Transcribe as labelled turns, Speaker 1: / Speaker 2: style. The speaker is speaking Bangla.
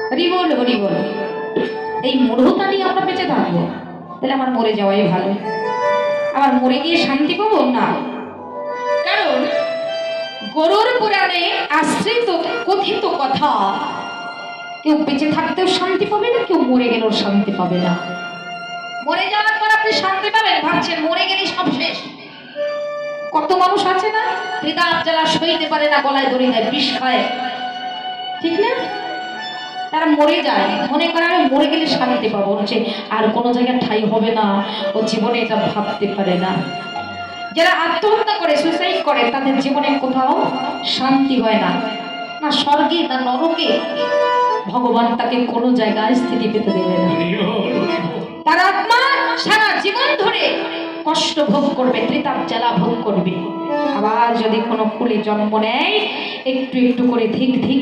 Speaker 1: হরি বল হরি বল। এই মূঢ়তা নিয়ে আমরা বেঁচে থাকবো? তাহলে আমার মরে যাওয়াই ভালো। আবার মরে গিয়ে শান্তি পাবো না। কারণ গরুর পুরাণে আশ্রিত কথিত কথা, কেউ বেঁচে থাকতেও শান্তি পাবে না, কেউ মরে গেলেও শান্তি পাবে না। মরে যাওয়ার পর আপনি শান্তি পাবেন ভাবছেন মরে গেলেই সব শেষ। কত মানুষ আছে না, হৃদয় জ্বালা সইতে পারে না, গলায় দড়ি দেয়, বিষ খায়, ঠিক না? তারা মরে যায়, মনে করে আমি মরে গেলে শান্তি পাবো, হচ্ছে আর কোনো জায়গায় ঠাঁই হবে না, ও জীবনে এটা ভাবতে পারে না। যারা আত্মহত্যা করে, সুইসাইড করে, তাদের জীবনে কোথাও শান্তি হয় না, না স্বর্গে না নরকে, ভগবান তাকে কোনো জায়গায় স্থিতি পেতে দেবে না। তার আত্মা সারা জীবন ধরে কষ্ট ভোগ করবে, ত্রিতাপ জ্বালা ভোগ করবে। আবার যদি কোনো কুলে জন্ম নেয়, একটু একটু করে ধিক ধিক